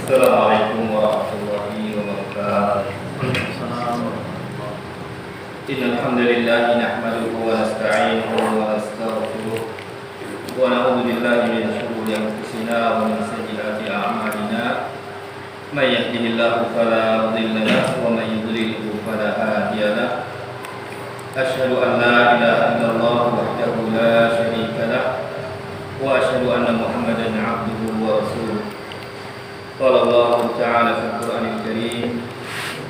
Assalamualaikum warahmatullahi wabarakatuh. Innal hamdalillah nahmaduhu wa nasta'inuhu wa nastaghfiruh wa na'udzu billahi min shururi anfusina wa min sayyiati a'malina. May yahdihillahu fala mudilla lahu wa may yudlilhu fala hadiya lahu. Asyhadu an la ilaha illallah wahdahu la syarika lahu wa asyhadu anna Muhammadan 'abduhu wa rasuluh. Qala Allah Ta'ala fil Qur'anil Karim,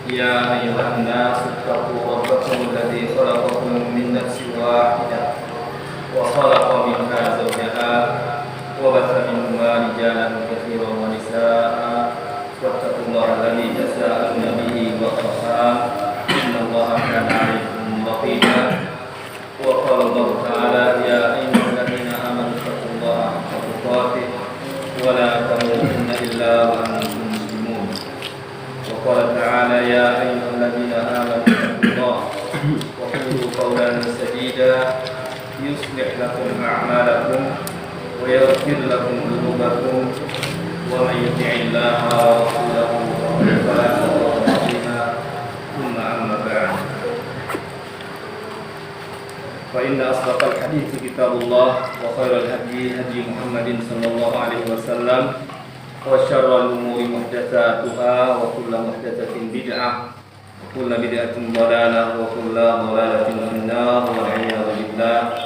ya ayyuhan nas ittaqu rabbakum alladzi khalaqakum min nafsin wahidah wa khalaqa minha zawjaha wa batha minhuma rijalan katsiran wa nisaa'a wattaqullaha alladzi tasaaluna bihi wal arham innallaha kana 'alaykum raqiba. Wa qala Allah Ta'ala, ya ayyuhalladzina amanu ittaqullaha haqqa tuqatih wa la tamutunna illa wa antum muslimun. Wa qala ta'ala, ya ayyuhalladzina amanu ittaqullaha wa qulu qawlan sadida yuslih lakum a'malakum wa yaghfir lakum dhunubakum wa may yuti'illaha wa rasulahu faqad faza fawzan 'azima. Thumma amma ba'd. Fa inna asdaqal hadithi kitabullah wa khairal hadi hadi Muhammadin sallallahu alaihi wasallam wa syarrul umuri muhdatsatuha wa kullu muhdatsatin bid'ah wa kullu bid'atin dhalalah wa kullu dhalalatin finnar wal 'iyadu billah.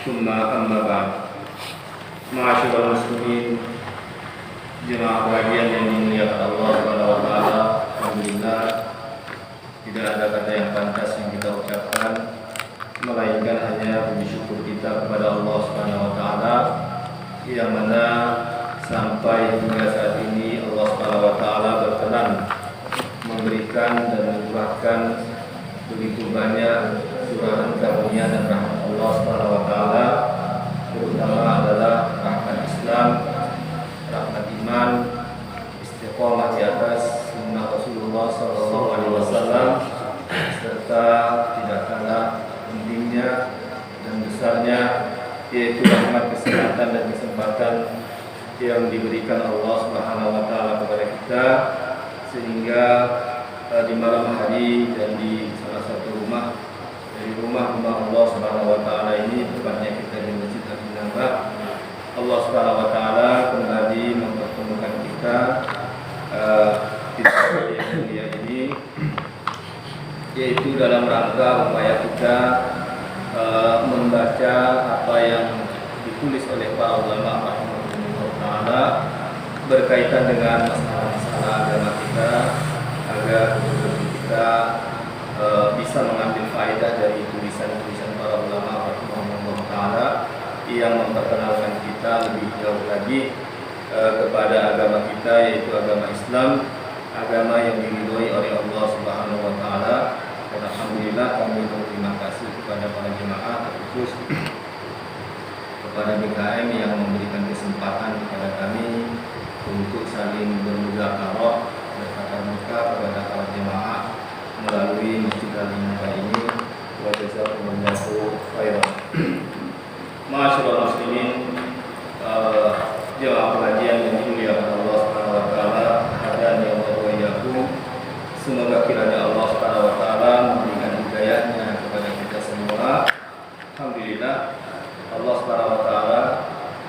Tsumma amma ba'd. Ma'asyiral muslimin, jemaah bahagian yang dimuliakan Allah Subhanahu wa taala, alhamdulillah tidak ada kata yang pantas yang kita ucapkan melainkan hanya puji syukur kita kepada Allah Subhanahu wa taala, yang mana sampai hingga saat ini Allah Subhanahu wa taala berkenan memberikan dan mencurahkan begitu banyak curahan karunia dan rahmat Allah Subhanahu wa taala, terutama adalah rahmat Islam, rahmat iman, istiqomah di atas sunnah Rasulullah sallallahu alaihi wasallam, serta tidak kalah pentingnya dan besarnya yaitu rahmat, kesehatan dan kesempatan yang diberikan Allah Subhanahu wa taala kepada kita, sehingga di malam hari dan di salah satu rumah dari rumah-rumah Allah Subhanahu wa taala ini, tepatnya kita di Masjid Al-Nabah, Allah Subhanahu wa taala kembali mempertemukan kita di tempat yang mulia ini, yaitu dalam rangka upaya kita membaca apa yang ditulis oleh para ulama rahimahullah taala berkaitan dengan masalah-masalah agama kita, agar kita bisa mengambil faedah dari tulisan-tulisan para ulama rahimahullah taala yang memperkenalkan kita lebih jauh lagi kepada agama kita, yaitu agama Islam, agama yang diridhoi oleh Allah Subhanahu wa taala. Dan alhamdulillah kami berterima kasih kepada para jemaah, terkhusus kepada BKM yang memberikan kesempatan kepada kami untuk saling bermudzakarah, bertatap muka kepada para jemaah melalui Masjid Al-Nabah ini. Wa jazakumullahu khairan. Ma'asyiral muslimin, jemaah pengajian yang dimuliakan Allah Subhanahu wa taala, hadani Allah wa iyyakum. Semoga kiranya Allah Subhanahu wa taala memberikan hidayahnya kepada kita semua. Alhamdulillah Allah Subhanahu wa taala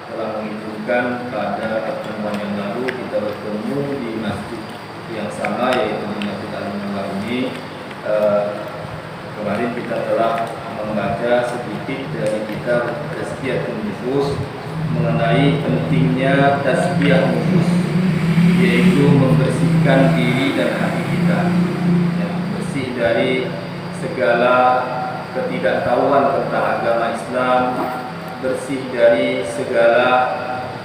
telah mengizinkan pada pertemuan yang lalu kita bertemu di masjid yang sama, yaitu di Masjid Al-Nabah ini. Kemarin kita telah membaca sedikit dari kitab Tazkiyatun Nufus mengenai pentingnya tazkiyah nufus, yaitu membersihkan diri dan hati kita, bersih dari segala ketidaktahuan tentang agama Islam, bersih dari segala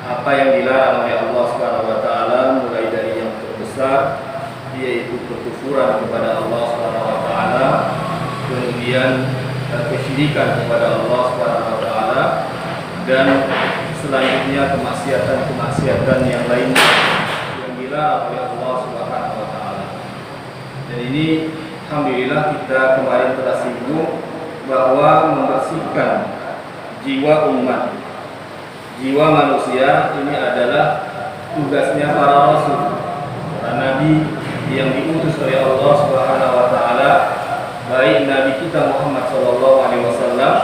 apa yang dilarang oleh Allah Subhanahu wa taala, mulai dari yang terbesar yaitu kekufuran kepada Allah Subhanahu wa taala, kemudian kesyirikan kepada Allah Subhanahu wa taala, dan selanjutnya kemaksiatan yang lainnya yang dilarang oleh Allah Subhanahu wa taala. Dan ini alhamdulillah kita kemarin telah singgung bahwa membersihkan jiwa umat, jiwa manusia ini adalah tugasnya para rasul, nabi yang diutus oleh Allah Subhanahu wa taala, baik nabi kita Muhammad sallallahu alaihi wasallam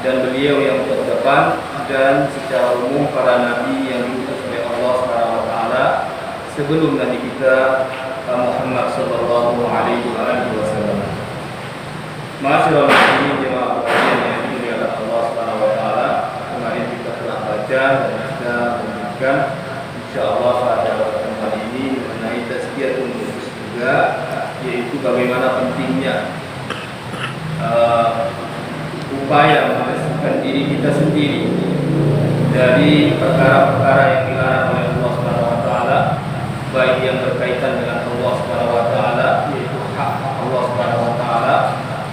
dan beliau yang terdepan, dan secara umum para nabi yang diutus oleh Allah Subhanahu wa taala sebelum nabi kita Muhammad sallallahu alaihi wasallam. Masyaallah, muslimin jemaah sekalian yang dimuliakan Allah Subhanahu wa taala, kemarin kita telah baca dan kita melanjutkan insyaallah pada pertemuan kali ini mengenai tazkiyatun nufus juga, yaitu bagaimana pentingnya upaya membersihkan diri kita sendiri dari perkara-perkara yang dilarang oleh Allah Subhanahu wa taala, baik yang berkaitan dengan Allah Subhanahu wa taala, yaitu hak Allah Subhanahu wa taala,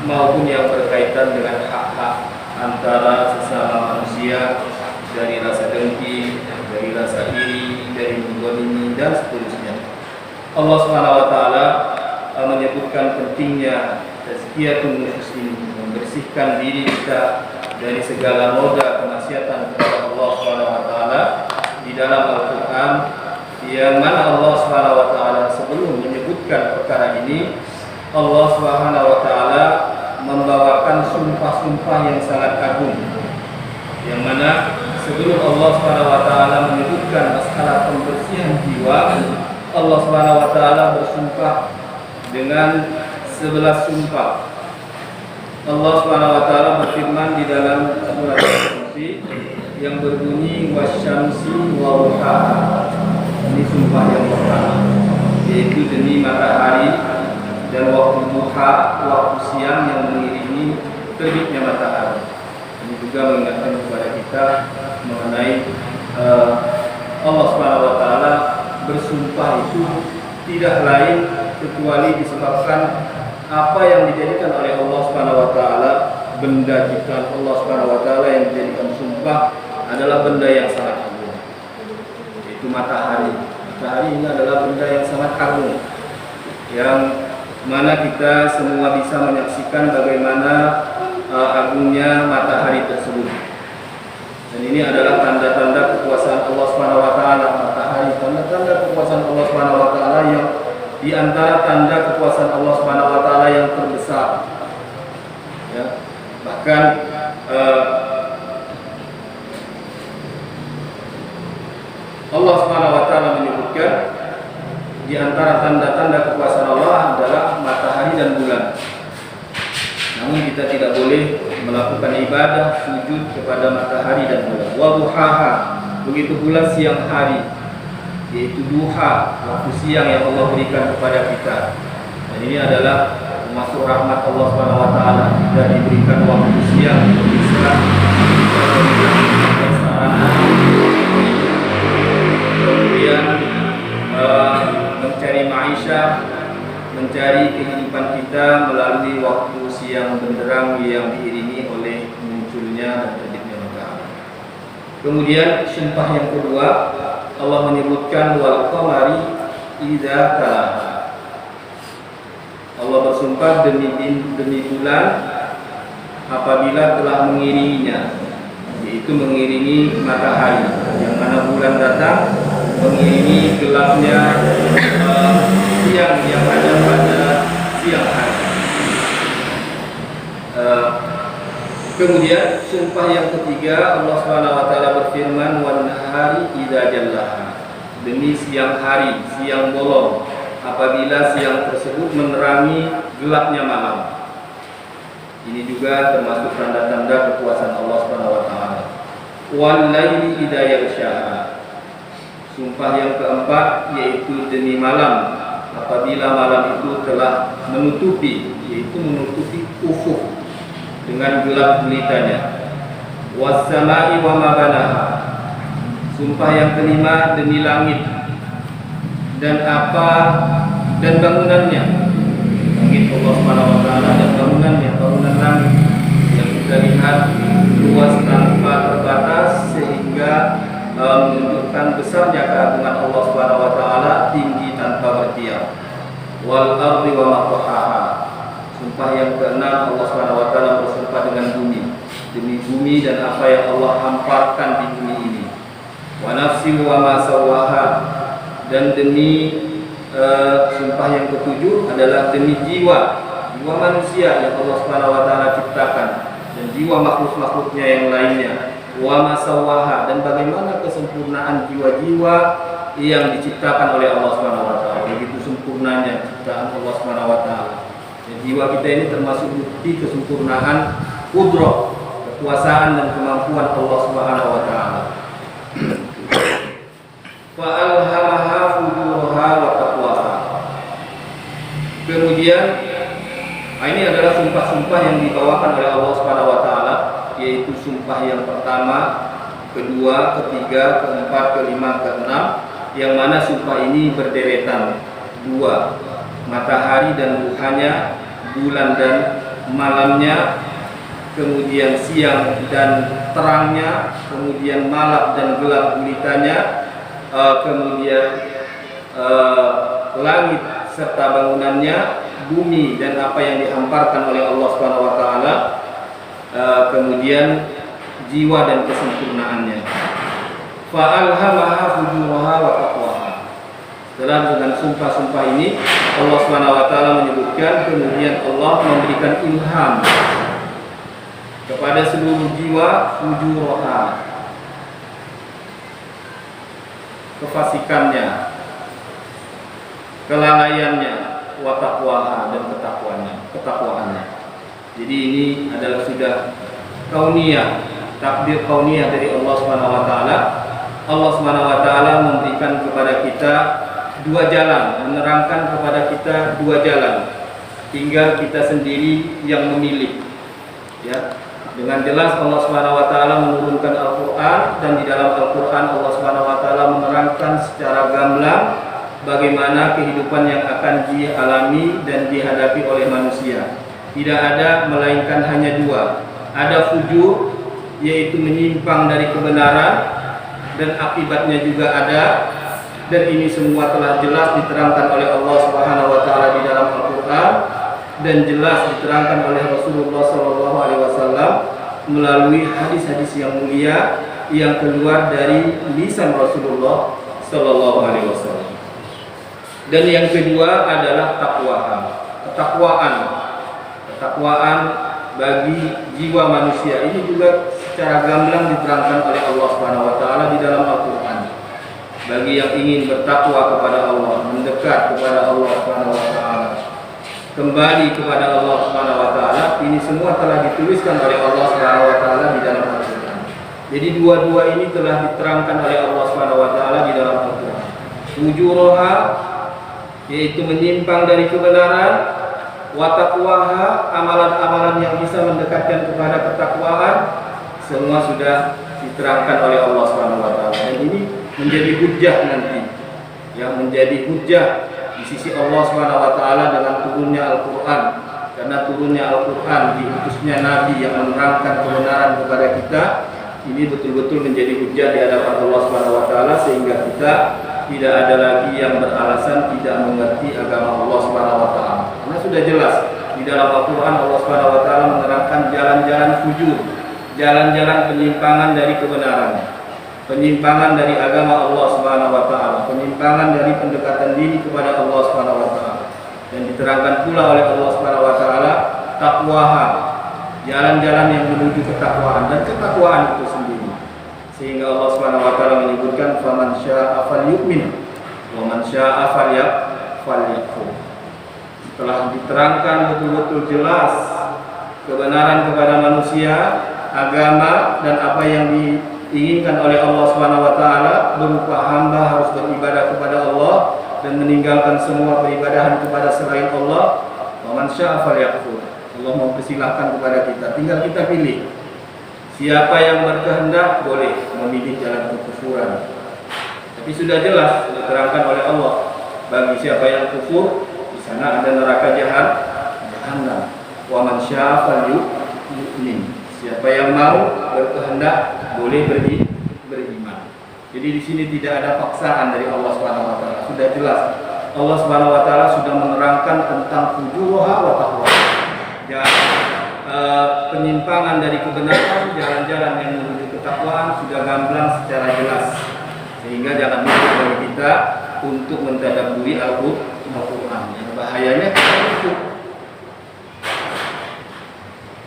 maupun yang berkaitan dengan hak-hak antara sesama manusia, dari rasa dengki, dari rasa iri, dari menggolimi dan seterusnya. Allah Subhanahu wa taala menyebutkan pentingnya tazkiyatun nufus ini, membersihkan diri kita dari segala noda kemaksiatan kepada Allah Subhanahu wa taala di dalam Al-Qur'an, yang mana Allah Subhanahu wa taala sebelum menyebutkan perkara ini, Allah Subhanahu wa taala membawakan sumpah-sumpah yang sangat agung, yang mana sebelum Allah Subhanahu wa taala menyebutkan masalah pembersihan jiwa, Allah Subhanahu wa taala bersumpah dengan 11 sumpah. Allah Subhanahu wa taala berfirman di dalam surat Al-Kursi yang berbunyi wasyamsi wa duhaha. Ini sumpah yang pertama, yaitu demi matahari dan waktu duha, waktu siang yang mengiringi terbitnya matahari. Ini juga mengingatkan kepada kita mengenai Allah Subhanahu wa taala bersumpah itu tidak lain kecuali disebabkan apa yang dijadikan oleh Allah Subhanahu wa taala benda ciptaan Allah Subhanahu wa taala yang dijadikan sumpah adalah benda yang sangat agung, yaitu matahari. Matahari ini adalah benda yang sangat agung, yang mana kita semua bisa menyaksikan bagaimana agungnya matahari tersebut. Dan ini adalah tanda-tanda kekuasaan Allah Subhanahu wa taala. Matahari, tanda-tanda kekuasaan Allah Subhanahu wa taala yang di antara tanda kekuasaan Allah Subhanahu wa taala yang terbesar. Ya, bahkan Allah Subhanahu wa taala menyebutkan di antara tanda-tanda kekuasaan Allah adalah matahari dan bulan. Namun kita tidak boleh melakukan ibadah sujud kepada matahari dan bulan. Wa duhaha, begitu pula siang hari, yaitu duha, waktu siang yang Allah berikan kepada kita. Dan ini adalah termasuk rahmat Allah Subhanahu wa taala, kita diberikan waktu siang untuk beristirahat, kemudian mencari maisha, mencari kehidupan kita melalui waktu siang benderang yang diiringi oleh munculnya dan terbitnya matahari. Kemudian sumpah yang kedua, Allah menyebutkan wal qamari idza talaha. Allah bersumpah demi bulan apabila telah mengiringinya, yaitu mengiringi matahari, yang mana bulan datang mengiringi gelapnya siang yang ada pada siang hari. Kemudian sumpah yang ketiga, Allah Subhanahu wa taala berfirman wan nahari idza jallaha, demi siang hari, siang bolong apabila siang tersebut menerangi gelapnya malam. Ini juga termasuk tanda-tanda kekuasaan Allah Subhanahu wa taala. Wal laili idza yaghshaha, sumpah yang keempat yaitu demi malam apabila malam itu telah menutupi, yaitu menutupi ufuk dengan gelap gulitanya. Was-sama'i wa ma banaha, sumpah yang kelima demi langit dan bangunannya. Langit Allah Subhanahu wa taala dan bangunannya, bangunan langit yang kita lihat luas tanpa terbatas sehingga menunjukkan besarnya keagungan Allah Subhanahu wa taala, tinggi tanpa bertiap. Wal ardi wa ma tahaha, sumpah yang keenam Allah Subhanahu wa taala bersumpah dengan bumi, demi bumi dan apa yang Allah hamparkan di bumi ini. Wa nafsi wa ma sawaha, dan demi sumpah yang ketujuh adalah demi jiwa manusia yang Allah Subhanahu wa taala ciptakan dan jiwa makhluk-makhluknya yang lainnya. Wa masawaha, dan bagaimana kesempurnaan jiwa-jiwa yang diciptakan oleh Allah Subhanahu wa taala. Begitu sempurnanya ciptaan Allah Subhanahu wa taala. Jiwa kita ini termasuk bukti kesempurnaan qudrah, kekuasaan dan kemampuan Allah Subhanahu wa taala. Fa alhamaha fujuraha wa taqwaha. Kemudian ini adalah sumpah-sumpah yang dibawakan oleh Allah Subhanahu wa taala, yaitu sumpah yang pertama, kedua, ketiga, keempat, kelima, keenam, yang mana sumpah ini berderetan. Dua, matahari dan duhanya, bulan dan malamnya, kemudian siang dan terangnya, kemudian malam dan gelap gulitanya, kemudian langit serta bangunannya, bumi dan apa yang dihamparkan oleh Allah Subhanahu wa taala, kemudian jiwa dan kesempurnaannya. Fa alhamaha fujuraha wa taqwaha. Setelah dengan sumpah-sumpah ini Allah Subhanahu wa taala menyebutkan, kemudian Allah memberikan ilham kepada seluruh jiwa fujuraha, kefasikannya, kelalaiannya, wa taqwaha, dan ketakwaannya. Jadi ini adalah sudah kauniyah, takdir kauniyah dari Allah Subhanahu wa taala. Allah Subhanahu wa taala memberikan kepada kita dua jalan, menerangkan kepada kita dua jalan. Tinggal kita sendiri yang memilih. Ya. Dengan jelas Allah Subhanahu wa taala menurunkan Al-Qur'an, dan di dalam Al-Qur'an Allah Subhanahu wa taala menerangkan secara gamblang bagaimana kehidupan yang akan dialami dan dihadapi oleh manusia. Tidak ada melainkan hanya dua. Ada fujur, yaitu menyimpang dari kebenaran, dan akibatnya juga ada. Dan ini semua telah jelas diterangkan oleh Allah Subhanahu wa taala di dalam Al-Qur'an, dan jelas diterangkan oleh Rasulullah sallallahu alaihi wasallam melalui hadis-hadis yang mulia yang keluar dari lisan Rasulullah sallallahu alaihi wasallam. Dan yang kedua adalah ketakwaan bagi jiwa manusia. Ini juga secara gamblang diterangkan oleh Allah Subhanahu wa taala di dalam Al-Qur'an. Bagi yang ingin bertakwa kepada Allah, mendekat kepada Allah Subhanahu wa taala, kembali kepada Allah Subhanahu wa taala, ini semua telah dituliskan oleh Allah Subhanahu wa taala di dalam Al-Qur'an. Jadi dua-dua ini telah diterangkan oleh Allah Subhanahu wa taala di dalam Al-Qur'an. Fujuraha, yaitu menyimpang dari kebenaran, wa taqwaha, amalan-amalan yang bisa mendekatkan kepada ketakwaan, semua sudah diterangkan oleh Allah Subhanahu wa taala. Dan ini menjadi hujjah nanti, yang menjadi hujjah di sisi Allah Subhanahu wa taala dengan turunnya Al-Qur'an. Karena turunnya Al-Qur'an, diutusnya nabi yang menerangkan kebenaran kepada kita, ini betul-betul menjadi hujjah di hadapan Allah Subhanahu wa taala, sehingga kita tidak ada lagi yang beralasan tidak mengerti agama Allah Subhanahu wa taala. Karena sudah jelas di dalam Al-Qur'an Allah Subhanahu wa taala menerangkan jalan-jalan fujur, jalan-jalan penyimpangan dari kebenaran, penyimpangan dari agama Allah Subhanahu wa taala, penyimpangan dari pendekatan diri kepada Allah Subhanahu wa taala. Dan diterangkan pula oleh Allah Subhanahu wa taala taqwaha, jalan-jalan yang menuju ketakwaan, dan ketakwaan itu sendiri. Sehingga Allah Subhanahu wa taala menyebutkan faman syaa'a falyu'min wa man syaa'a falyakfur. Setelah diterangkan betul-betul jelas kebenaran kepada manusia, agama, dan apa yang diinginkan oleh Allah Subhanahu wa taala berupa hamba harus beribadah kepada Allah dan meninggalkan semua peribadahan kepada selain Allah, wa man syaa'a falyakfur. Allah mempersilahkan kepada kita, tinggal kita pilih. Siapa yang berkehendak boleh memilih jalan kekufuran. Tapi sudah jelas diterangkan oleh Allah, bagi siapa yang kufur, di sana ada neraka jahanam. Wa man syaa'a falyu'min. Siapa yang mau berkehendak boleh beriman. Jadi di sini tidak ada paksaan dari Allah Subhanahu wa taala. Sudah jelas Allah Subhanahu wa taala sudah menerangkan tentang fujuraha wa taqwaha. Penyimpangan dari kebenaran, jalan-jalan yang menuju ketakwaan sudah gamblang secara jelas. Sehingga jangan lupa bagi kita untuk mentadabburi Al-Quran. Yang bahayanya itu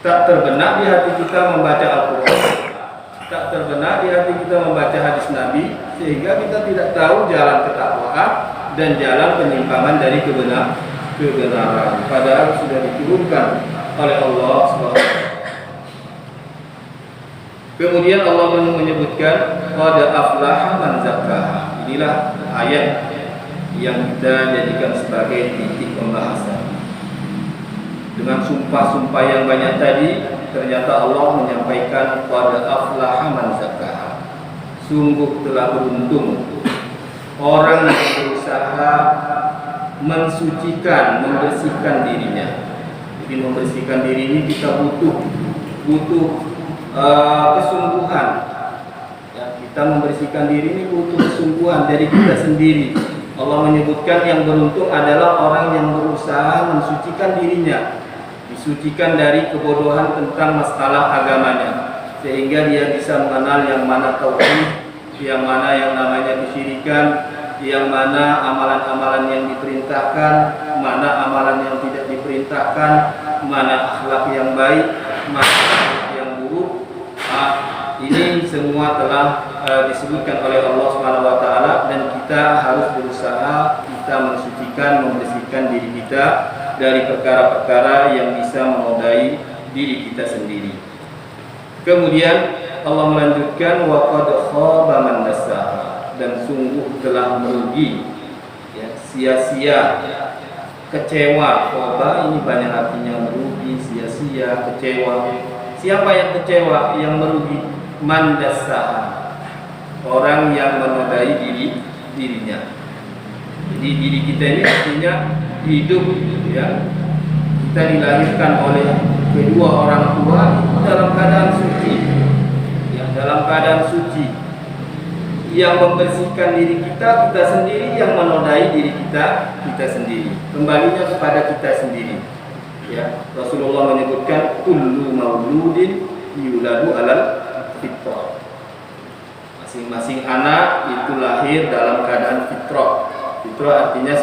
tak terbenak di hati kita membaca Al-Quran, tak terbenak di hati kita membaca hadis Nabi, sehingga kita tidak tahu jalan ketakwaan dan jalan penyimpangan dari kebenaran. Padahal sudah diturunkan oleh Allah Subhanahu wa Ta'ala. Kemudian Allah menyebutkan qad aflaha man zakkaha. Inilah ayat yang kita jadikan sebagai titik pembahasan. Dengan sumpah-sumpah yang banyak tadi, ternyata Allah menyampaikan qad aflaha man zakkaha. Sungguh telah beruntung orang yang berusaha mensucikan, membersihkan dirinya. Jadi membersihkan diri ini kita butuh kesungguhan. Ya, kita membersihkan diri ini butuh kesungguhan dari kita sendiri. Allah menyebutkan yang beruntung adalah orang yang berusaha mensucikan dirinya, disucikan dari kebodohan tentang masalah agamanya, sehingga dia bisa mengenal yang mana tauhid, yang mana yang namanya kesyirikan, yang mana amalan-amalan yang diperintahkan, mana amalan yang tidak diperintahkan, mana akhlak yang baik, mana akhlak yang buruk. Ini semua telah disebutkan oleh Allah Subhanahu wa Ta'ala, dan kita harus berusaha kita mensucikan, membersihkan diri kita dari perkara-perkara yang bisa menodai diri kita sendiri. Kemudian Allah melanjutkan wa qad khaba man dassaha, dan sungguh telah merugi, ya, sia-sia, kecewa. Khaba ini banyak artinya, merugi, sia-sia, kecewa. Siapa yang kecewa, yang merugi? Man dassaha, orang yang menodai dirinya. Jadi diri kita ini artinya hidup, ya. Kita dilahirkan oleh kedua orang tua dalam keadaan suci, ya, dalam keadaan suci. Yang membersihkan diri kita sendiri, yang menodai diri kita sendiri. Kembalinya kepada kita sendiri. Ya, Rasulullah menyebutkan kullu mauludin yuladu alal fitrah. Masing-masing anak itu lahir dalam keadaan fitrah. Fitrah artinya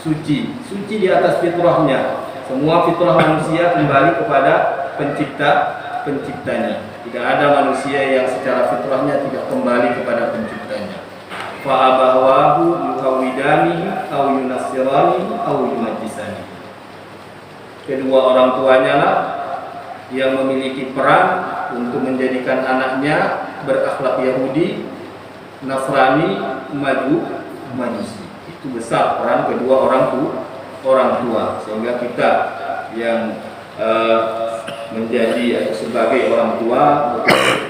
suci di atas fitrahnya. Semua fitrah manusia kembali kepada penciptanya. Tidak ada manusia yang secara fitrahnya tidak kembali kepada penciptanya. Fa abawahu yuhawidanihi aw yunassiranihi aw yumajjisani. Kedua orang tuanya lah yang memiliki peran untuk menjadikan anaknya berakhlak Yahudi, Nasrani, Majusi. Itu besar peran kedua orang tua, sehingga kita yang menjadi atau sebagai orang tua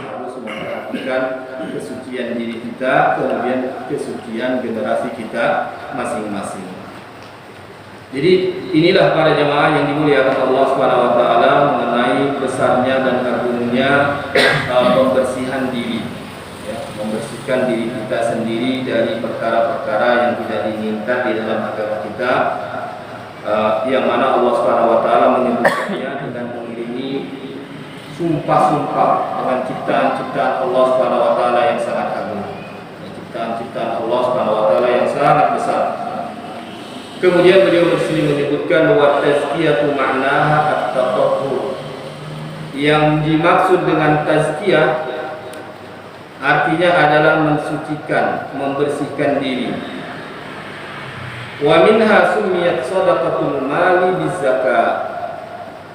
harus memperhatikan kesucian diri kita, kemudian kesucian generasi kita masing-masing. Jadi inilah para jemaah yang dimuliakan Allah Subhanahu wa Ta'ala mengenai besarnya dan agungnya pembersihan diri, ya, membersihkan diri kita sendiri dari perkara-perkara yang tidak diinginkan di dalam agama kita, yang mana Allah Subhanahu wa Ta'ala menyebutkannya dengan mengiringi sumpah-sumpah dengan ciptaan-ciptaan Allah Subhanahu wa Ta'ala yang sangat agung, ciptaan-ciptaan Allah Subhanahu wa Ta'ala yang sangat besar. Kemudian beliau bersini menyebutkan wa tazkiyatu ma'naha at-tatahhur. Yang dimaksud dengan tazkiyah artinya adalah mensucikan, membersihkan diri. Wa minha sumiyat shadaqatul mali bizakah.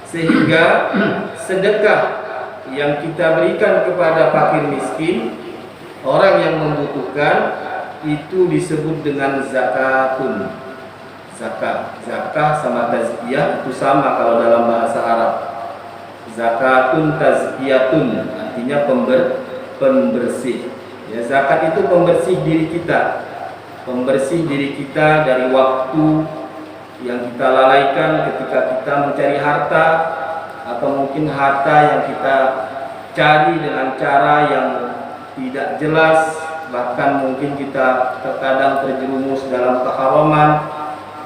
Sehingga sedekah yang kita berikan kepada fakir miskin, orang yang membutuhkan, itu disebut dengan zakatun. Zakah sama tazkiyah itu sama kalau dalam bahasa Arab. Zakatun tazkiyatun artinya pembersih. Ya, zakat itu pembersih diri kita. Pembersih diri kita dari waktu yang kita lalaikan ketika kita mencari harta, atau mungkin harta yang kita cari dengan cara yang tidak jelas, bahkan mungkin kita terkadang terjerumus dalam keharaman.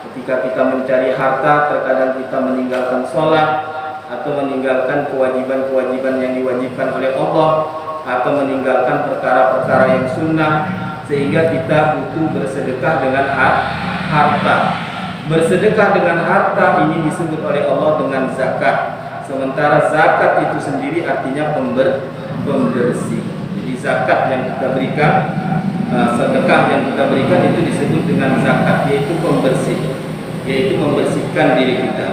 Ketika kita mencari harta, terkadang kita meninggalkan sholat, atau meninggalkan kewajiban-kewajiban yang diwajibkan oleh Allah, atau meninggalkan perkara-perkara yang sunnah, sehingga kita butuh bersedekah dengan harta. Bersedekah dengan harta ini disebut oleh Allah dengan zakat. Sementara zakat itu sendiri artinya pembersih. Jadi zakat yang kita berikan, sedekah yang kita berikan itu disebut dengan zakat, yaitu pembersih, yaitu membersihkan diri kita.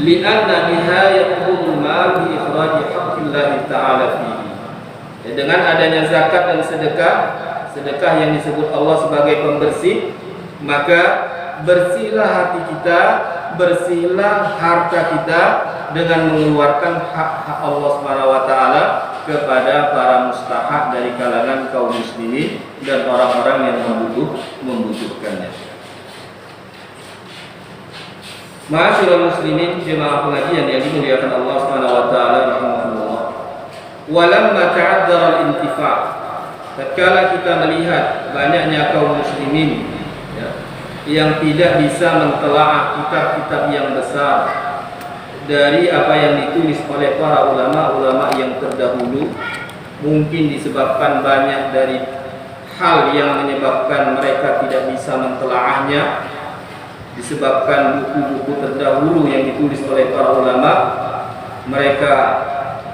Li'anna biha yaqulu ma bi ikhraji haqqillah ta'ala fihi. Ya, dengan adanya zakat dan sedekah yang disebut Allah sebagai pembersih, maka bersihlah hati kita, bersihlah harta kita dengan mengeluarkan hak-hak Allah Subhanahu wa taala kepada para mustahak dari kalangan kaum muslimin dan orang-orang yang membutuhkannya. Ma'asyiral muslimin, jemaah pengajian yang dimuliakan Allah Subhanahu wa taala rahimahullah. Walamma ta'addara al-intifa', tatkala kita melihat banyaknya kaum muslimin yang tidak bisa mentelaah kitab-kitab yang besar dari apa yang ditulis oleh para ulama-ulama yang terdahulu, mungkin disebabkan banyak dari hal yang menyebabkan mereka tidak bisa mentelaahnya, disebabkan buku-buku terdahulu yang ditulis oleh para ulama mereka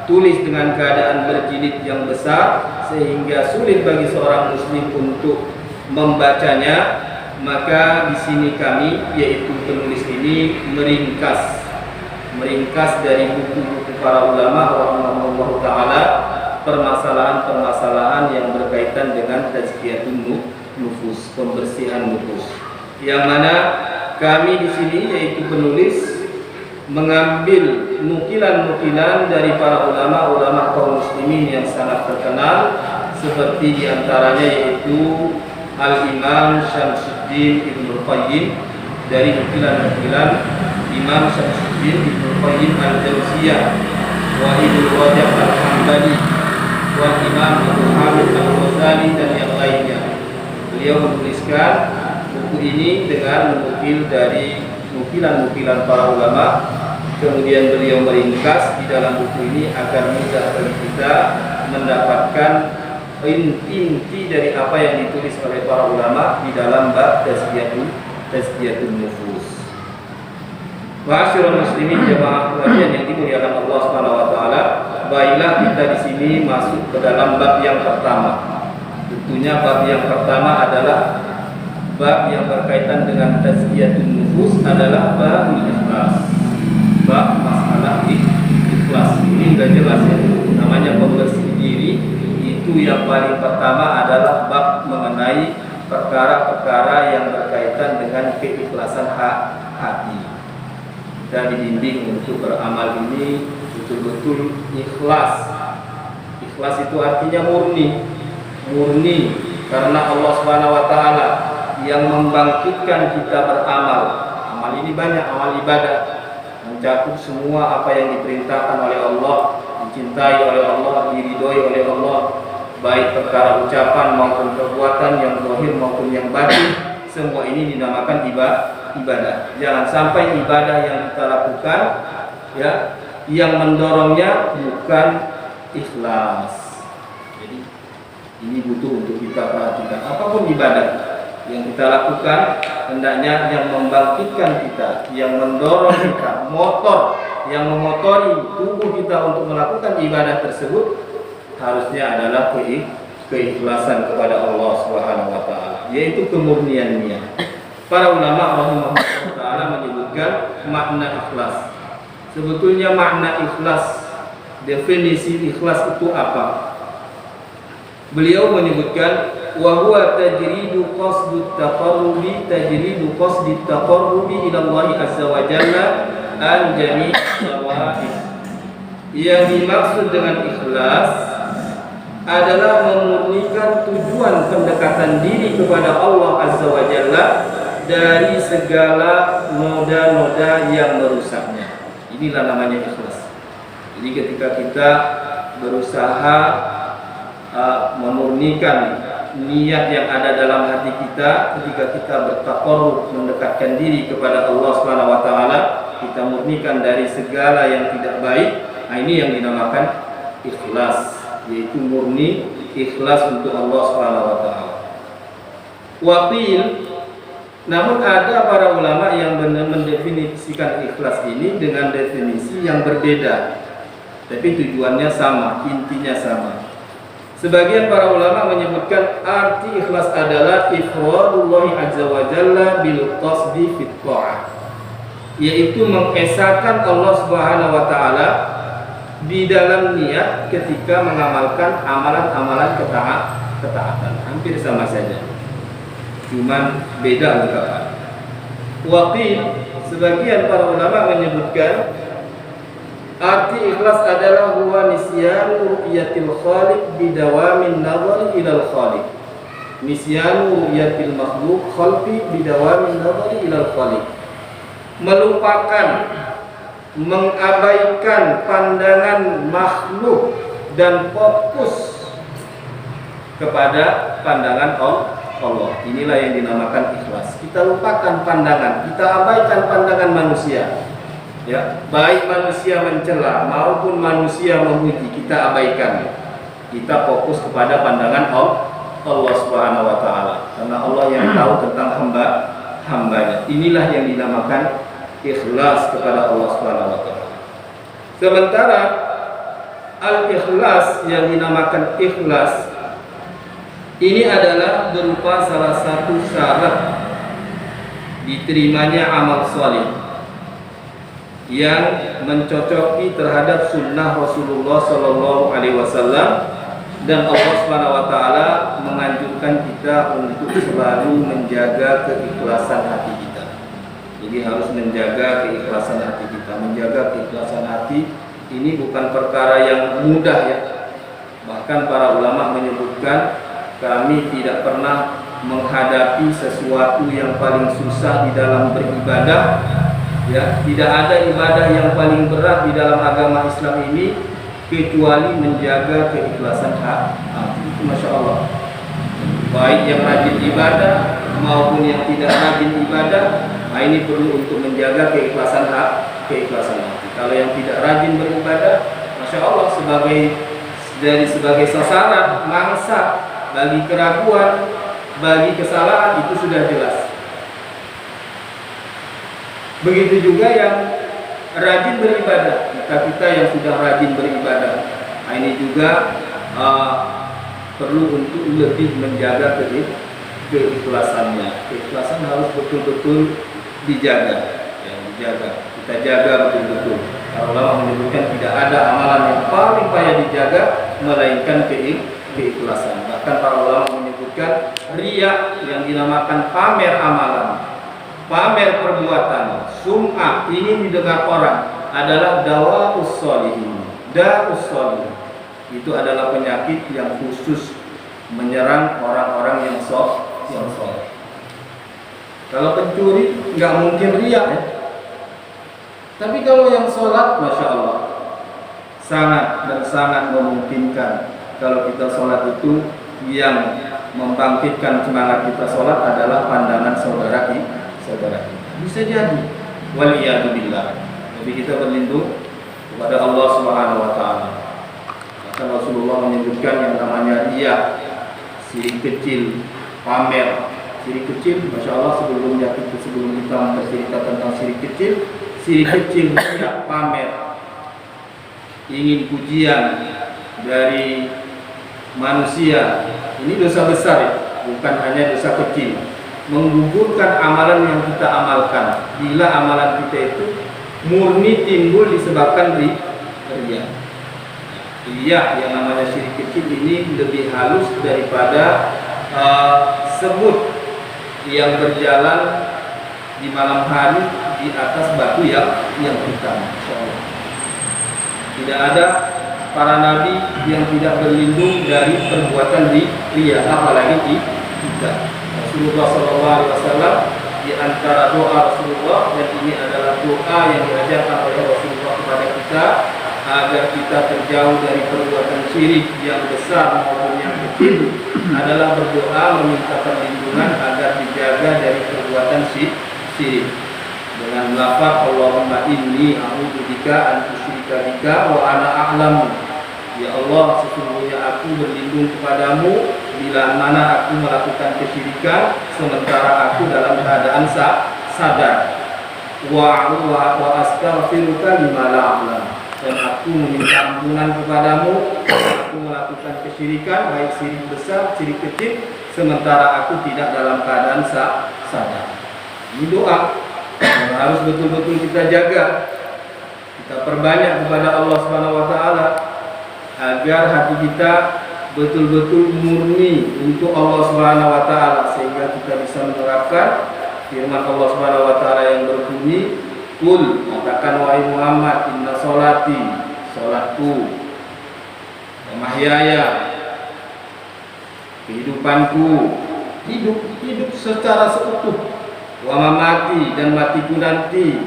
tulis dengan keadaan berjilid yang besar sehingga sulit bagi seorang muslim untuk membacanya. Maka di sini kami, yaitu penulis ini, meringkas dari buku-buku para ulama rahimahullah taala permasalahan-permasalahan yang berkaitan dengan tazkiyatun nufus, pembersihan nufus. Yang mana kami di sini, yaitu penulis, mengambil nukilan-nukilan dari para ulama-ulama kaum muslimin yang sangat terkenal, seperti diantaranya yaitu Al-Imam Syamsuddin Ibnu Qayyim, dari nukilan-nukilan Imam Syamsuddin Ibnu Qayyim Al-Jauziyah, wa Ibnu Rajab Al-Hambali, wa Imam Abu Hamid Al-Ghazali dan yang lainnya. Beliau menuliskan buku ini dengan menukil dari nukilan-nukilan para ulama. Kemudian beliau meringkas di dalam buku ini agar mudah bagi kita mendapatkan inti dari apa yang ditulis oleh para ulama di dalam bab tazkiyatun nufus. Ma'asyiral muslimin, jemaah pengajian yang dimuliakan Allah Subhanahu wa taala, baiklah kita di sini masuk ke dalam bab yang pertama. Tentunya bab yang pertama adalah bab yang berkaitan dengan tazkiyatun nufus, adalah bab ikhlas. Bab masalah ikhlas. Ini sudah jelas ya, namanya pembersih diri. Itu yang paling pertama adalah bab mengenai perkara-perkara yang berkaitan dengan keikhlasan hati. Kita dibimbing untuk beramal ini betul-betul ikhlas. Ikhlas itu artinya murni karena Allah Subhanahu wa taala yang membangkitkan kita beramal. Amal ini banyak, amal ibadah, mencakup semua apa yang diperintahkan oleh Allah, dicintai oleh Allah, diridhoi oleh Allah, baik perkara ucapan maupun perbuatan yang zahir maupun yang batin. Semua ini dinamakan ibadah. Jangan sampai ibadah yang kita lakukan ya, yang mendorongnya bukan ikhlas. Jadi ini butuh untuk kita perhatikan. Apapun ibadah yang kita lakukan, hendaknya yang membangkitkan kita, yang mendorong kita, motor yang memotori tubuh kita untuk melakukan ibadah tersebut, harusnya adalah keikhlasan kepada Allah Subhanahu wa taala, yaitu kemurnian niat. Para ulama rahimahullah taala menyebutkan makna ikhlas. Sebetulnya makna ikhlas, definisi ikhlas itu apa? Beliau menyebutkan wa huwa tajridu qasdut taqarrubi ila Allah azza wa jalla an jami' syawaib. Yang dimaksud dengan ikhlas adalah memurnikan tujuan pendekatan diri kepada Allah azza wa jalla dari segala noda-noda yang merusaknya. Inilah namanya ikhlas. Jadi ketika kita berusaha memurnikan niat yang ada dalam hati kita, ketika kita bertaqarrub, mendekatkan diri kepada Allah Subhanahu wa taala, kita murnikan dari segala yang tidak baik. Nah, ini yang dinamakan ikhlas, yaitu murni ikhlas untuk Allah Subhanahu wa taala. Waqil, namun ada para ulama yang mendefinisikan ikhlas ini dengan definisi yang berbeda, tapi tujuannya sama, intinya sama. Sebagian para ulama menyebutkan arti ikhlas adalah ifradullah azza wa jalla bil qasdi fit tha'ah, yaitu mengesahkan Allah Subhanahu wa taala di dalam niat ketika mengamalkan amalan-amalan ketaatan. Hampir sama saja, cuman beda ungkapan. Waqil, sebagian para ulama menyebutkan arti ikhlas adalah huwa nisyanu ru'yatil khaliq bidawamin nazar ilal khaliq. Nisyanu ru'yatil makhluk khalqi bidawamin nazar ilal khaliq. Melupakan, mengabaikan pandangan makhluk dan fokus kepada pandangan Allah. Inilah yang dinamakan ikhlas. Kita lupakan pandangan, kita abaikan pandangan manusia. Ya, baik manusia mencela maupun manusia memuji, kita abaikan. Kita fokus kepada pandangan Allah Subhanahu wa taala. Karena Allah yang tahu tentang hambanya. Inilah yang dinamakan ikhlas kepada Allah Subhanahu wa taala. Sementara al-ikhlas yang dinamakan ikhlas ini adalah berupa salah satu syarat diterimanya amal saleh yang mencocoki terhadap sunnah Rasulullah Sallallahu Alaihi Wasallam, dan Allah Subhanahu Wa Taala menganjurkan kita untuk selalu menjaga keikhlasan hati kita. Jadi harus menjaga keikhlasan hati kita. Menjaga keikhlasan hati ini bukan perkara yang mudah ya. Bahkan para ulama menyebutkan kami tidak pernah menghadapi sesuatu yang paling susah di dalam beribadah. Ya, tidak ada ibadah yang paling berat di dalam agama Islam ini kecuali menjaga keikhlasan hati. Itu Masya Allah. Baik yang rajin ibadah maupun yang tidak rajin ibadah, nah ini perlu untuk menjaga keikhlasan hati. Kalau yang tidak rajin beribadah, Masya Allah, sebagai sasaran mangsa bagi keraguan, bagi kesalahan, itu sudah jelas. Begitu juga yang rajin beribadah, kita yang sudah rajin beribadah, nah ini juga perlu untuk lebih menjaga keikhlasannya. Keikhlasan harus betul-betul dijaga, ya, kita jaga betul-betul. Para ulama menyebutkan tidak ada amalan yang paling payah dijaga melainkan keikhlasan. Bahkan para ulama menyebutkan riya yang dinamakan pamer amalan, pamer perbuatan, sum'ah, ini didengar orang, adalah dawa'us sholihin. Da'us sholihin itu adalah penyakit yang khusus menyerang orang-orang yang soleh. Kalau pencuri nggak mungkin riya ya. Tapi kalau yang sholat, Masya Allah, sangat dan sangat memungkinkan. Kalau kita sholat itu yang membangkitkan semangat kita sholat adalah pandangan saudara kita. Bisa jadi, waliyadzubillah. Jadi kita berlindung kepada Allah Subhanahu wa taala. Maka Rasulullah menyebutkan yang namanya riya, sirik kecil, pamer. Sirik kecil, Masya Allah, sebelum kita bercerita tentang sirik kecil riya, pamer, ingin pujian dari manusia. Ini dosa besar ya, bukan hanya dosa kecil. Menggugurkan amalan yang kita amalkan bila amalan kita itu murni timbul disebabkan riya. Riya yang namanya syirik kecil ini lebih halus daripada semut yang berjalan di malam hari di atas batu yang hitam. Tidak ada para nabi yang tidak berlindung dari perbuatan riya, apalagi kita. Rasulullah SAW di antara doa Rasulullah, dan ini adalah doa yang diajarkan oleh Rasulullah kepada kita agar kita terjauh dari perbuatan syirik yang besar maupun yang kecil, adalah berdoa meminta perlindungan agar dijaga dari perbuatan syirik dengan lafaz Allahumma inni a'udzubika an usyrika bika wa ana a'lamu. Ya Allah, sesungguhnya aku aku berlindung kepadamu bila mana aku melakukan kesyirikan sementara aku dalam keadaan sadar. Wa astaghfiruka lima la a'lam. Dan aku meminta ampunan kepadamu aku melakukan kesyirikan, baik syirik besar, syirik kecil, sementara aku tidak dalam keadaan sadar. Ini doa yang harus betul-betul kita jaga. Kita perbanyak kepada Allah Subhanahu wa taala agar hati kita betul-betul murni untuk Allah Subhanahu wa taala, sehingga kita bisa menerapkan firman Allah Subhanahu wa taala yang berbunyi, "Qul," katakan wahai Muhammad, "inna sholati," salatku, "wa mahyaya," kehidupanku, hidup secara seutuh, "wa mamati," dan matiku nanti,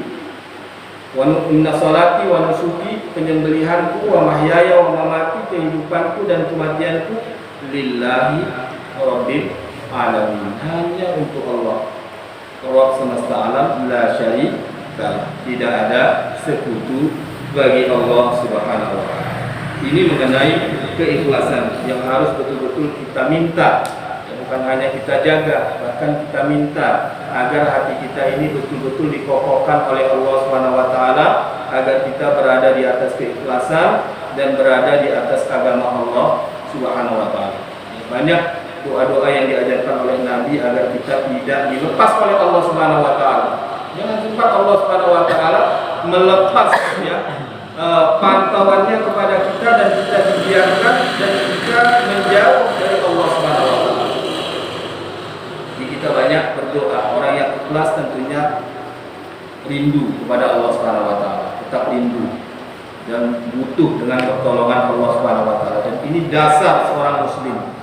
"wa inna sholati wa nusuki," penyembelihanku, "wa mahyaya wa mamati," kehidupanku dan kematianku, "lillahi rabbil alamin," hanya untuk Allah, Rabb semesta alam, la syarika, tidak ada sekutu bagi Allah Subhanahu wa taala. Ini mengenai keikhlasan yang harus betul-betul kita minta, bukan hanya kita jaga, bahkan kita minta agar hati kita ini betul-betul dikokohkan oleh Allah Subhanahu wa taala, agar kita berada di atas keikhlasan dan berada di atas agama Allah Subhanahu wa taala. Banyak doa-doa yang diajarkan oleh Nabi agar kita tidak dilepas oleh Allah Subhanahu wa taala. Jangan sempat Allah Subhanahu wa taala melepas pantauannya kepada kita dan kita dibiarkan dan kita menjauh dari Allah Subhanahu wa taala. Jadi kita banyak berdoa. Orang yang ikhlas tentunya rindu kepada Allah Subhanahu wa taala, tetap rindu dan butuh dengan pertolongan Allah Subhanahu wa taala. Dan ini dasar seorang muslim.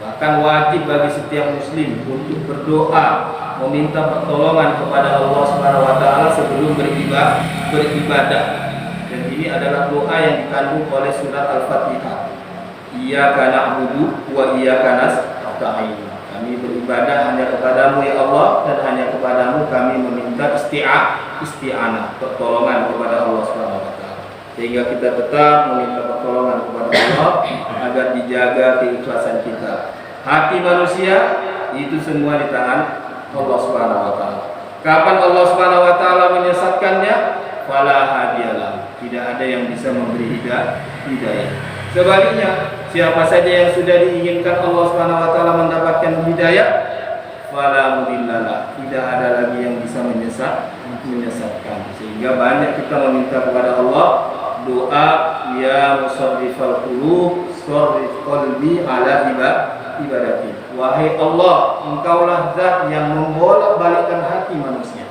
Bahkan wajib bagi setiap muslim untuk berdoa, meminta pertolongan kepada Allah Subhanahu wa taala sebelum beribadah. Dan ini adalah doa yang dikandung oleh surat Al-Fatihah. Iyyaka na'budu wa iyyaka nasta'in. Kami beribadah hanya kepadamu ya Allah, dan hanya kepadamu kami meminta isti'anah, pertolongan kepada Allah Subhanahu wa taala. Sehingga kita tetap meminta pertolongan kepada Allah agar dijaga keikhlasan kita. Hati manusia itu semua di tangan Allah Subhanahu wa taala. Kapan Allah Subhanahu wa taala menyesatkannya? Fala hadiyalah. Tidak ada yang bisa memberi hidayah. Sebaliknya, siapa saja yang sudah diinginkan Allah Subhanahu wa taala mendapatkan hidayah, fala mudhillalah. Tidak ada lagi yang bisa menyesatkan. Sehingga banyak kita meminta kepada Allah doa, ya musarrifal qulub, sarrif qalbi ala ibadati. Wahai Allah, engkaulah zat yang membolak-balikkan hati manusia.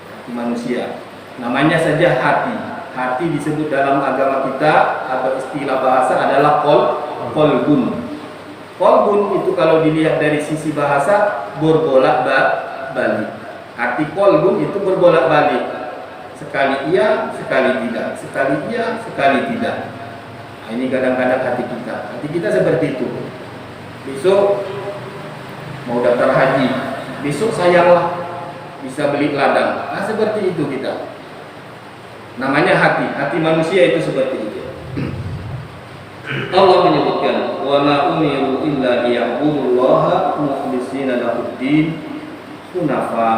Hati manusia. Namanya saja hati. Hati disebut dalam agama kita atau istilah bahasa adalah qalbun. Qalbun itu kalau dilihat dari sisi bahasa berbolak-balik. Arti qalbun itu berbolak-balik. Sekali iya, sekali tidak. Sekali iya, sekali tidak. Nah, ini kadang-kadang hati kita. Hati kita seperti itu. Besok mau daftar haji, besok sayanglah bisa beli ladang. Nah, seperti itu kita. Namanya hati manusia itu seperti itu. Allah menyebutkan, wa ma umiru illa liya'budullaha mukhlishina lahuddin hunafa.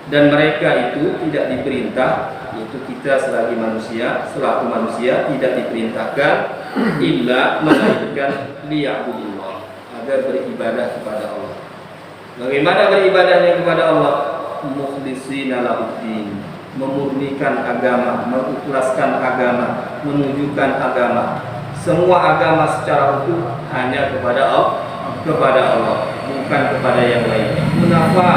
Dan mereka itu tidak diperintah, yaitu kita selagi manusia, selaku manusia tidak diperintahkan illa melainkan liya'budullah, agar beribadah kepada Allah. Bagaimana beribadahnya kepada Allah? Mukhlishina lahuddin, memurnikan agama, mengikhlaskan agama, menunjukkan agama. Semua agama secara utuh hanya kepada Allah, bukan kepada yang lain. Munafa,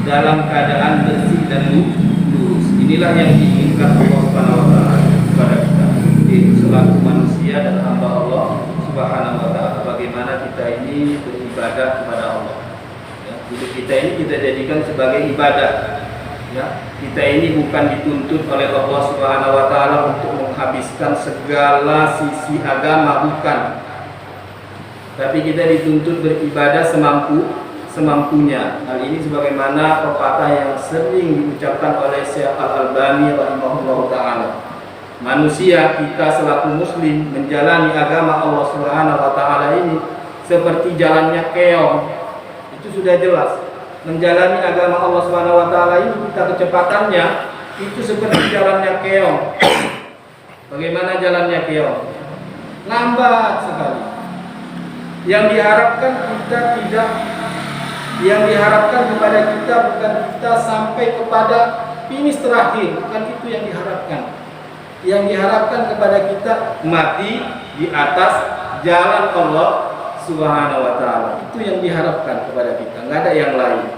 dalam keadaan bersih dan lurus. Inilah yang diinginkan Allah Subhanahu wa taala kepada kita. Yaitu selaku manusia dan hamba Allah Subhanahu wa taala, bagaimana kita ini beribadah kepada Allah. Ya, hidup kita ini kita jadikan sebagai ibadah. Ya, kita ini bukan dituntut oleh Allah Subhanahu wa taala untuk menghabiskan segala sisi agama, bukan. Tapi kita dituntut beribadah semampunya. Hal ini sebagaimana pepatah yang sering diucapkan oleh Syekh Al-Albani rahimahullah taala. manusia kita selaku muslim menjalani agama Allah Subhanahu wa taala ini seperti jalannya keong. Itu sudah jelas. Menjalani agama Allah Subhanahu wa taala ini kita kecepatannya itu seperti jalannya keong. Bagaimana jalannya keong? Lambat sekali. Yang diharapkan kepada kita bukan kita sampai kepada finish terakhir, bukan itu yang diharapkan. Yang diharapkan kepada kita mati di atas jalan Allah Subhanahu wa taala. Itu yang diharapkan kepada kita, nggak ada yang lain.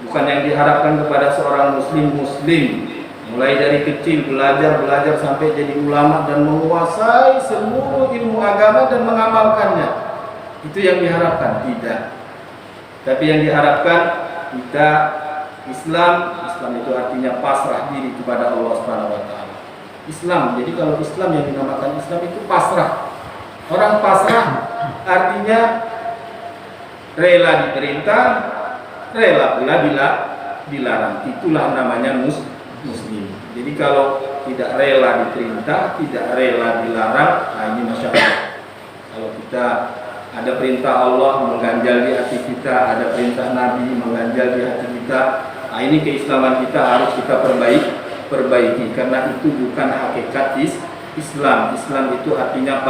Bukan yang diharapkan kepada seorang muslim mulai dari kecil belajar sampai jadi ulama dan menguasai seluruh ilmu agama dan mengamalkannya. Itu yang diharapkan, tidak. Tapi yang diharapkan kita Islam itu artinya pasrah diri kepada Allah Subhanahu wa taala. Islam. Jadi kalau Islam yang dinamakan Islam itu pasrah. Orang pasrah artinya rela diperintah, rela pula bila dilarang. Itulah namanya muslim. Jadi kalau tidak rela diperintah, tidak rela dilarang, nah ini masya Allah. Kalau kita ada perintah Allah mengganjal di hati kita, ada perintah Nabi mengganjal di hati kita, nah ini keislaman kita harus kita perbaiki karena itu bukan hakikat Islam. Islam itu artinya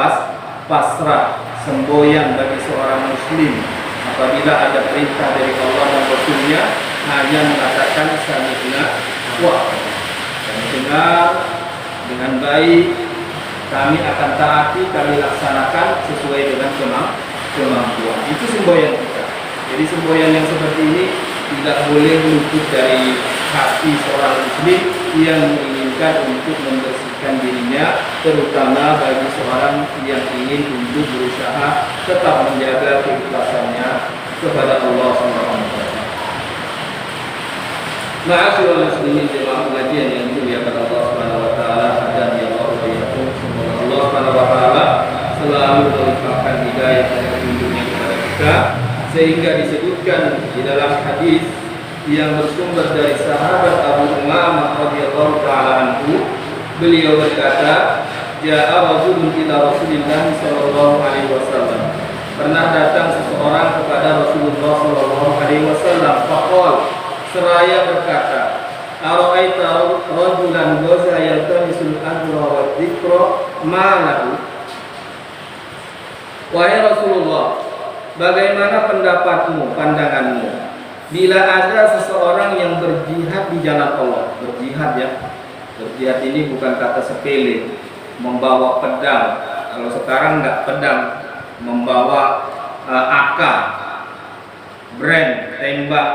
pasrah, semboyan bagi seorang muslim. Apabila ada perintah dari Allah dan Rasulnya, hanya mengatakan sami'na wa kami dengar dengan baik, kami akan taati, kami laksanakan sesuai dengan kemampuan. Itu semboyan kita. Jadi semboyan yang seperti ini tidak boleh luput dari hati seorang muslim yang menginginkan untuk membersihkan dirinya, terutama bagi seorang yang ingin untuk berusaha tetap menjaga keikhlasannya kepada Allah Subhanahu wa taala. Ma'asyiral muslimin jemaah pengajian yang dimuliakan Allah Subhanahu wa taala, dan ya Allah semoga Allah Subhanahu wa taala selalu melimpahkan hidayah dan petunjuknya kepada kita, sehingga disebutkan di dalam hadis yang bersumber dari sahabat Abu Umamah radhiyallahu taala anhu, beliau berkata, ja'a rajulun ila Rasulillah sallallahu alaihi wasallam. Pernah datang seseorang kepada Rasulullah sallallahu alaihi wasallam, faqala, seraya berkata, ara'aita rajulan ghaza yaltamisul ajra wa dzikra ma lahu. Wahai Rasulullah, bagaimana pendapatmu, pandanganmu bila ada seseorang yang berjihad di jalan Allah? Berjihad ya, berjihad ini bukan kata sepele, membawa pedang. Kalau sekarang nggak pedang, membawa AK, brand, tembak.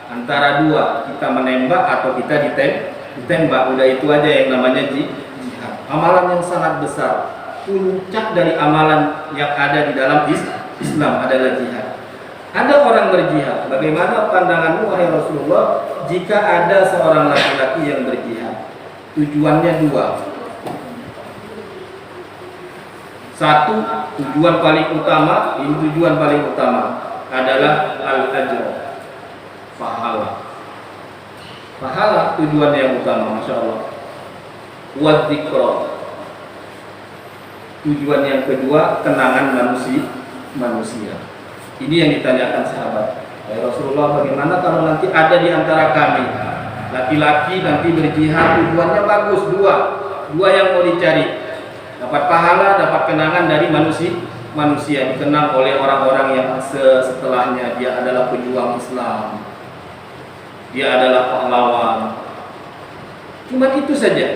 Antara dua, kita menembak atau kita ditembak. Udah itu aja yang namanya jihad. Amalan yang sangat besar. Puncak dari amalan yang ada di dalam Islam adalah jihad. Ada orang berjihad. Bagaimana pandanganmu wahai Rasulullah jika ada seorang laki-laki yang berjihad? Tujuannya dua. Satu, tujuan paling utama, ini tujuan paling utama adalah al-ajr, pahala. Pahala tujuan yang utama, masya Allah. Wa dzikra, tujuan yang kedua kenangan manusia. Ini yang ditanyakan sahabat. Ya Rasulullah, bagaimana kalau nanti ada di antara kami laki-laki nanti berjihad, tujuannya bagus, dua yang mau dicari, dapat pahala, dapat kenangan dari manusia, dikenang oleh orang-orang yang setelahnya dia adalah pejuang Islam, dia adalah pahlawan. Cuma itu saja.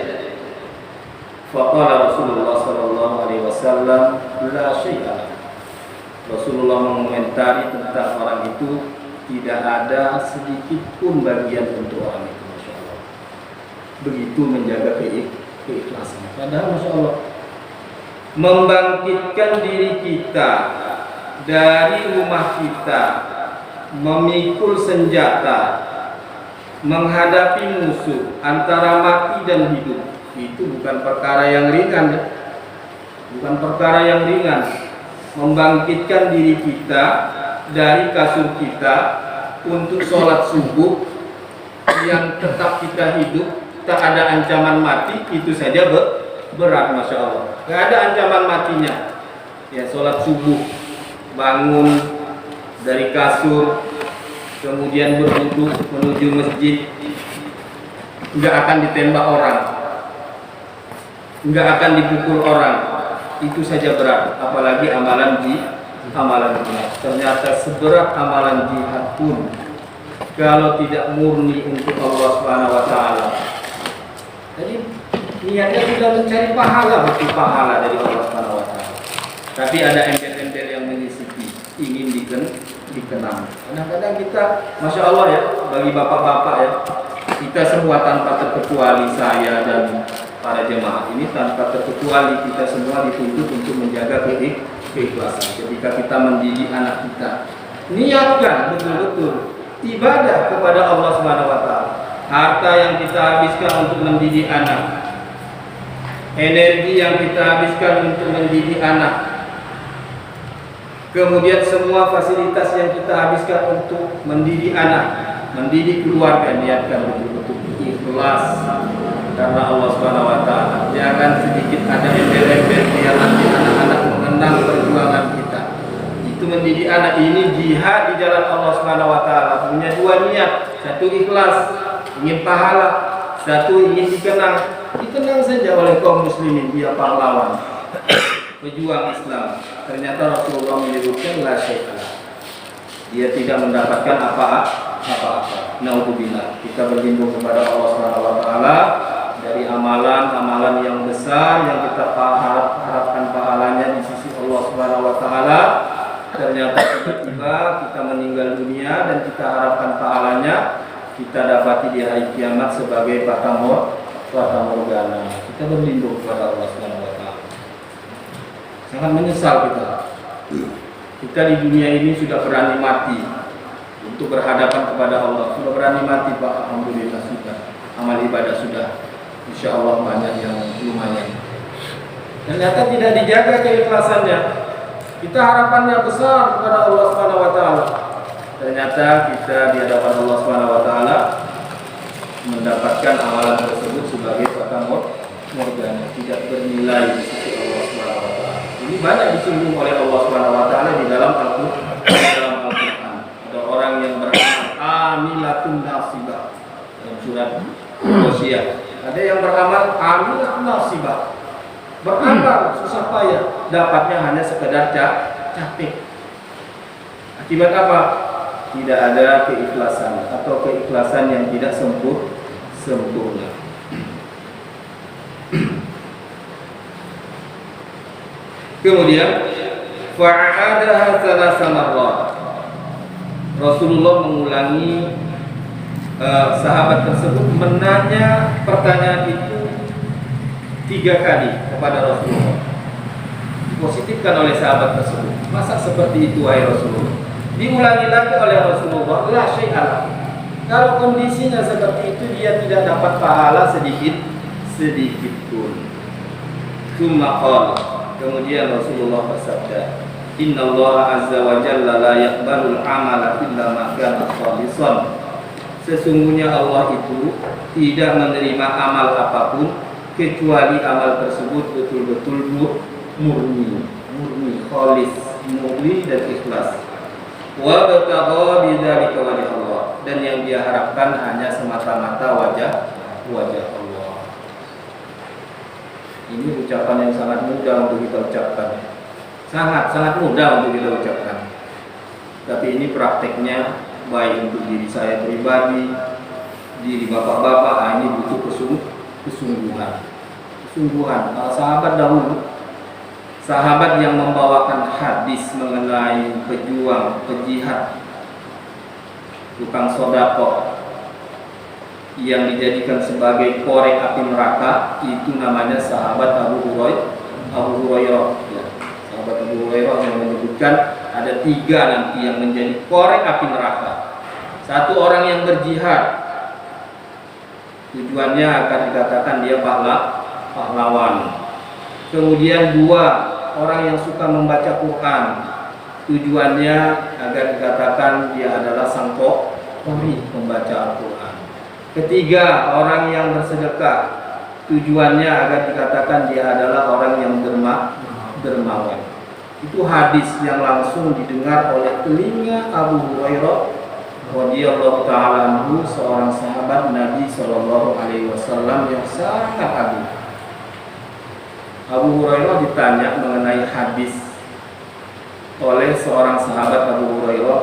Faqala Rasulullah sallallahu alaihi wasallam, la syai'a. Rasulullah mengomentari tentang orang itu, tidak ada sedikit pun bagian untuk orang itu, masya Allah. Begitu menjaga keikhlasan. Padahal masya Allah, membangkitkan diri kita dari rumah kita, memikul senjata, menghadapi musuh antara mati dan hidup, itu bukan perkara yang ringan ya. Bukan perkara yang ringan. Membangkitkan diri kita dari kasur kita untuk sholat subuh yang tetap kita hidup, tak ada ancaman mati, itu saja berat, Masya Allah. Nggak ada ancaman matinya. Ya, sholat subuh, bangun dari kasur, kemudian berwudu menuju masjid, nggak akan ditembak orang, nggak akan dipukul orang, itu saja berat. Apalagi amalan jihad. Ternyata seberat amalan jihad pun, kalau tidak murni untuk Allah Subhanahu wa taala. Jadi niatnya sudah mencari pahala, betul pahala dari Allah Subhanahu wa taala. Tapi ada embel-embel yang menyisipi, ingin dikenang. Kadang-kadang kita, Masya Allah ya, bagi bapak-bapak ya, kita semua tanpa terkecuali, saya dan para jemaah ini tanpa terkecuali, kita semua dituntut untuk menjaga keikhlasan. Ketika kita mendidik anak kita, niatkan betul-betul ibadah kepada Allah Subhanahu wa taala. Harta yang kita habiskan untuk mendidik anak, energi yang kita habiskan untuk mendidik anak, kemudian semua fasilitas yang kita habiskan untuk mendidik anak, mendidik keluarga, niatkan betul-betul ikhlas karena Allah Subhanahu wa taala. Jangan sedikit ada embel-embel biar nanti anak-anak mengenang perjuangan kita. Itu mendidik anak ini jihad di jalan Allah Subhanahu wa taala. Punya dua niat, satu ikhlas, ingin pahala, satu ingin dikenang saja oleh kaum muslimin, dia pahlawan, pejuang Islam. Ternyata Rasulullah menyebutkan la syai'a, dia tidak mendapatkan apa-apa. Naudzubillah. Kita berlindung kepada Allah Subhanahu wa taala dari amalan-amalan yang besar yang kita harapkan pahalanya di sisi Allah Subhanahu wa taala. Ternyata tiba-tiba kita meninggal dunia dan kita harapkan pahalanya kita dapati di hari kiamat sebagai fata morgana. Kita berlindung kepada Allah Subhanahu wa taala. Sangat menyesal kita di dunia ini sudah berani mati untuk berhadapan kepada Allah. Sudah berani mati, Pak. Alhamdulillah sudah. Amal ibadah sudah, insya Allah banyak yang lumayan. Ternyata tidak dijaga keikhlasannya. Kita harapannya besar kepada Allah Subhanahu wa taala. Ternyata kita di hadapan Allah Subhanahu wa taala mendapatkan amalan tersebut sebagai fata morgana, tidak bernilai di sisi Allah Subhanahu wa taala. Ini banyak disinggung oleh Allah Subhanahu wa taala di dalam Al-Qur'an. Ada orang yang beramal amilatun nasibah dalam surat Al-Qasiyah. Ada yang beramal amilatun nasibah, beramal susah payah, dapatnya hanya sekedar capek. Akibat apa? Tidak ada keikhlasan atau keikhlasan yang tidak sempurna. Kemudian fa'adaha thalatha marrat. Rasulullah mengulangi, sahabat tersebut menanya pertanyaan itu 3 kali kepada Rasulullah. Dipositifkan oleh sahabat tersebut. Masa seperti itu wahai Rasulullah? Diulangi lagi oleh Rasulullah, la syai'ala. Kalau kondisinya seperti itu, dia tidak dapat pahala sedikit pun. Tsumma qala, kemudian Rasulullah bersabda, innallaha azza wa jalla la yaqbalul amala illa ma kana khalisan. Sesungguhnya Allah itu tidak menerima amal apapun kecuali amal tersebut betul-betul murni, khalis, murni dan ikhlas. Wa batagha bidzalika wajh Allah, dan yang dia harapkan hanya semata-mata wajah Allah. Ini ucapan yang sangat mudah untuk kita ucapkan. Sangat mudah untuk kita ucapkan. Tapi ini prakteknya baik untuk diri saya pribadi, diri bapak-bapak, ini butuh kesungguhan. Sahabat dahulu, sahabat yang membawakan hadis mengenai pejuang, pejihad, tukang sodako yang dijadikan sebagai korek api neraka, itu namanya sahabat Abu Hurairah. Ya, sahabat Abu Hurairah yang menyebutkan ada 3 nanti yang menjadi korek api neraka. Satu orang yang berjihad, tujuannya akan dikatakan dia pahlawan. Kemudian 2 orang yang suka membaca Quran, tujuannya agar dikatakan dia adalah sang qori, membaca Al-Quran. Ketiga, orang yang bersedekah. Tujuannya agar dikatakan dia adalah orang yang dermawan. Itu hadis yang langsung didengar oleh telinga Abu Hurairah radhiyallahu taala anhu, seorang sahabat Nabi sallallahu alaihi wasallam yang sangat agung. Abu Hurairah ditanya mengenai hadis oleh seorang sahabat Abu Hurairah,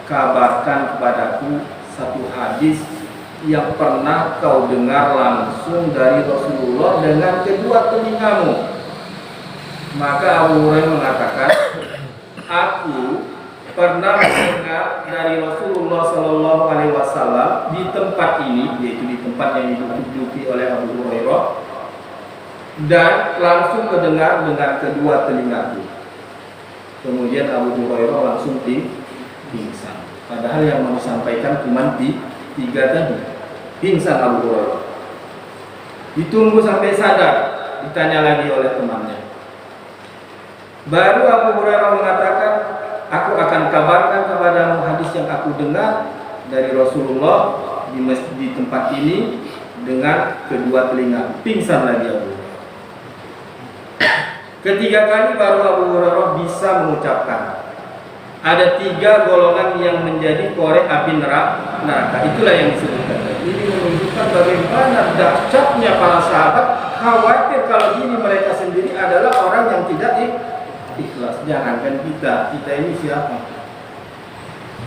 kabarkan kepadaku satu hadis yang pernah kau dengar langsung dari Rasulullah dengan kedua telingamu. Maka Abu Hurairah mengatakan, aku pernah mendengar dari Rasulullah Sallallahu Alaihi Wasallam di tempat ini, yaitu di tempat yang diduduki oleh Abu Hurairah, dan langsung mendengar dengan kedua telingaku. Kemudian Abu Hurairah langsung pingsan. Padahal yang mau disampaikan cuma tiga tadi. Pingsan Abu Hurairah. Ditunggu sampai sadar, ditanya lagi oleh temannya. Baru Abu Hurairah mengatakan, aku akan kabarkan kepadamu hadis yang aku dengar dari Rasulullah di masjid di tempat ini dengan kedua telinga. Pingsan lagi Abu Hurairah. Ketiga kali baru Abu Hurairah bisa mengucapkan. Ada 3 golongan yang menjadi korek api neraka. Itulah yang disebutkan. Ini menunjukkan bagaimana dahsyatnya para sahabat, khawatir kalau ini mereka sendiri adalah orang yang tidak ikhlas. Jangankan kita ini siapa?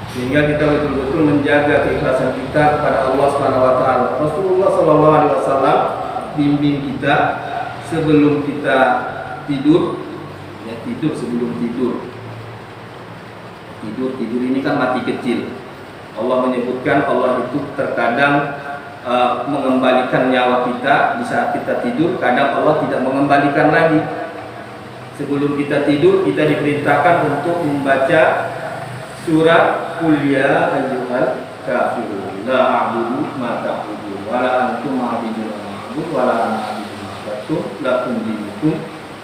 Sehingga kita betul-betul menjaga keikhlasan kita kepada Allah Subhanahu wa taala. Rasulullah sallallahu alaihi wasallam bimbing kita sebelum kita tidur, ya tidur sebelum tidur. Tidur ini kan mati kecil. Allah menyebutkan Allah itu terkadang mengembalikan nyawa kita di saat kita tidur, kadang Allah tidak mengembalikan lagi. Sebelum kita tidur, kita diperintahkan untuk membaca surat Qul ya ayyuhal kafirun la a'budu ma ta'budun wa la antum a'budun ma a'budu wa la ana a'budu ma ta'budun lakum dinukum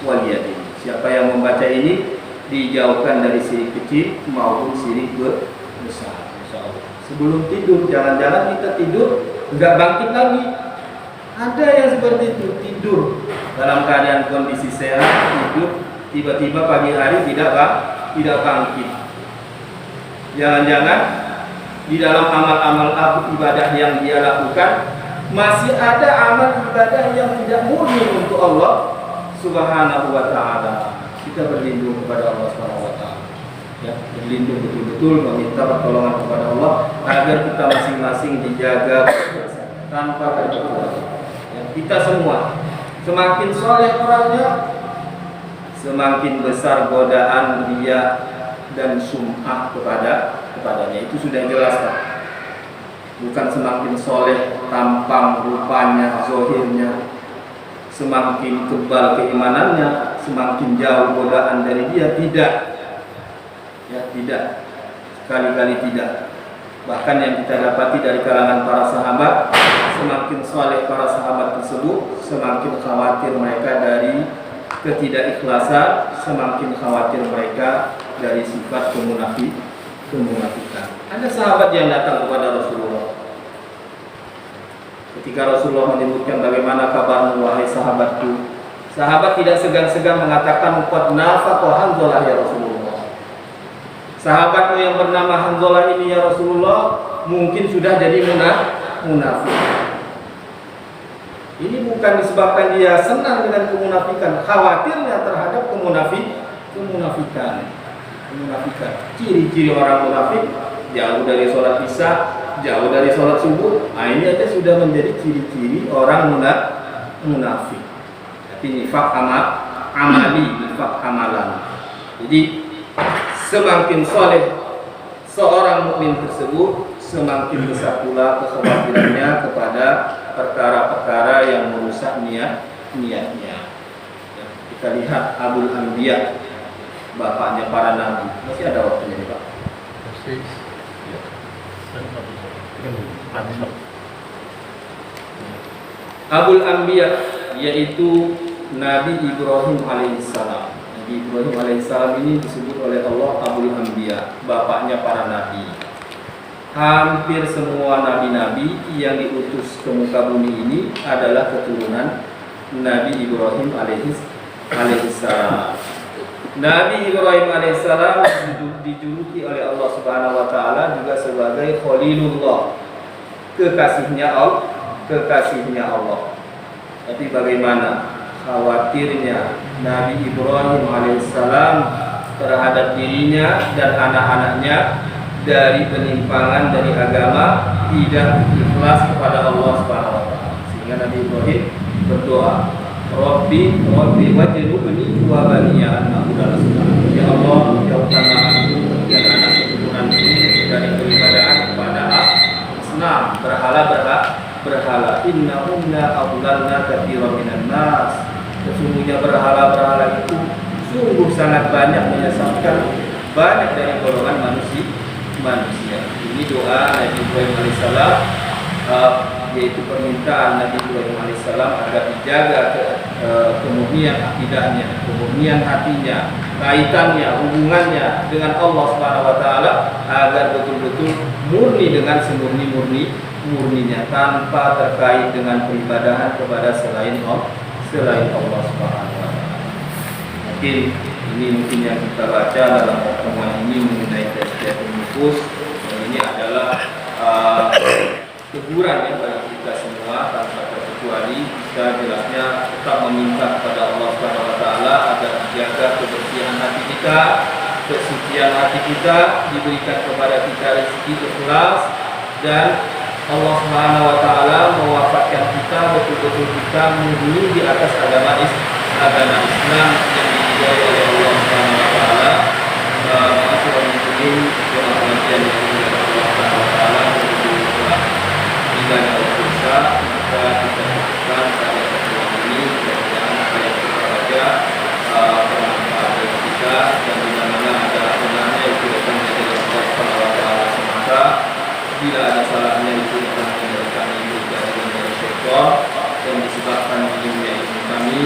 waliyadin. Siapa yang membaca ini dijauhkan dari syirik kecil maupun syirik besar, insyaallah. Sebelum tidur, jangan-jangan kita tidur enggak bangkit lagi. Ada yang seperti itu, tidur dalam keadaan kondisi sehat, tidur tiba-tiba pagi hari tidak bangkit. Jangan-jangan di dalam amal-amal ibadah yang dia lakukan masih ada amal ibadah yang tidak murni untuk Allah Subhanahu wa taala. Kita berlindung kepada Allah Subhanahu wa taala. Ya, berlindung betul-betul, meminta pertolongan kepada Allah agar kita masing-masing dijaga tanpa terkecuali. Ya, kita semua semakin soleh orangnya, semakin besar godaan dia dan sum'ah kepadanya. Itu sudah jelas kan? Bukan semakin soleh tampang rupanya, zohirnya, semakin kebal keimanannya, semakin jauh godaan dari dia. Tidak, ya tidak, sekali-kali tidak. Bahkan yang kita dapati dari kalangan para sahabat, semakin soleh para sahabat tersebut, semakin khawatir mereka dari ketidakikhlasan, semakin khawatir mereka dari sifat kemunafikan. Ada sahabat yang datang kepada Rasulullah. Ketika Rasulullah menyebutkan bagaimana kabarmu wahai sahabatku, sahabat tidak segan-segan mengatakan qad nafaqa Hanzalah ya Rasulullah. Sahabatmu yang bernama Hanzalah ini ya Rasulullah mungkin sudah jadi munafik. Ini bukan disebabkan dia senang dengan kemunafikan, khawatirnya terhadap kemunafikan. Ciri-ciri orang munafik jauh dari sholat isya, jauh dari sholat subuh. Nah, ini aja sudah menjadi ciri-ciri orang munafik. Tapi nifak amali, nifak amalan. Jadi semakin soleh seorang mukmin tersebut, semakin besar pula kekhawatirannya kepada perkara-perkara yang merusak niatnya. Ya, kita lihat Abul Anbiya, bapaknya para nabi. Masih ada waktunya nih Pak? Masih. Ya. Abul Anbiya yaitu Nabi Ibrahim alaihissalam. Nabi Ibrahim alaihissalam ini disebut oleh Allah Abul Anbiya, bapaknya para nabi. hampir semua nabi-nabi yang diutus ke muka bumi ini adalah keturunan Nabi Ibrahim alaihissalam. Nabi Ibrahim alaihissalam dijuluki oleh Allah Subhanahu wa taala juga sebagai Khalilullah, kekasihnya Allah. Tapi bagaimana khawatirnya Nabi Ibrahim alaihissalam terhadap dirinya dan anak-anaknya dari penyimpangan dari agama, tidak ikhlas kepada Allah Subhanahu wa taala. Sehingga Nabi Ibrahim berdoa, Rabbi waj'alni wa baniya an na'budu al-asnam. Ya Allah, jauhkanlah aku dan anak keturunanku dari peribadahan kepada asnam, berhala. Innahunna adlalna katsiran minan nas. Sesungguhnya berhala-berhala itu sungguh sangat banyak menyesatkan banyak dari golongan manusia. Ini doa Nabi Ibrahim alaihissalam, yaitu permintaan Nabi Ibrahim alaihissalam agar dijaga kemurnian akidahnya, kemurnian hatinya, kaitannya, hubungannya dengan Allah Subhanahu wa taala, agar betul-betul murni dengan semurni-murninya tanpa terkait dengan peribadahan kepada selain Allah Subhanahu wa taala. Mungkin yang kita baca dalam pertemuan ini mengenai Tazkiyatun Nufus. Ini adalah teguran ya bagi kita semua tanpa terkecuali. Kita jelasnya tetap meminta kepada Allah Subhanahu wa taala agar dijaga kebersihan hati kita, kesucian hati kita, diberikan kepada kita rezeki ikhlas, dan Allah Subhanahu wa taala mewafatkan kita betul-betul kita murni di atas agama Islam yang diridhai oleh Allah Subhanahu wa taala. Masyaallah muslimin doa pengajian yang dimuliakan Allah Subhanahu wa taala dan dosa kita lakukan pada pertemuan ini, mudah-mudahan apa yang kita baca bermanfaat bagi kita, dan di mana ada benarnya itu datangnya dari Allah Subhanahu wa taala semata. Bila ada salahnya itu datangnya dari kami, dari syaitan, dan disebabkan ilmu kami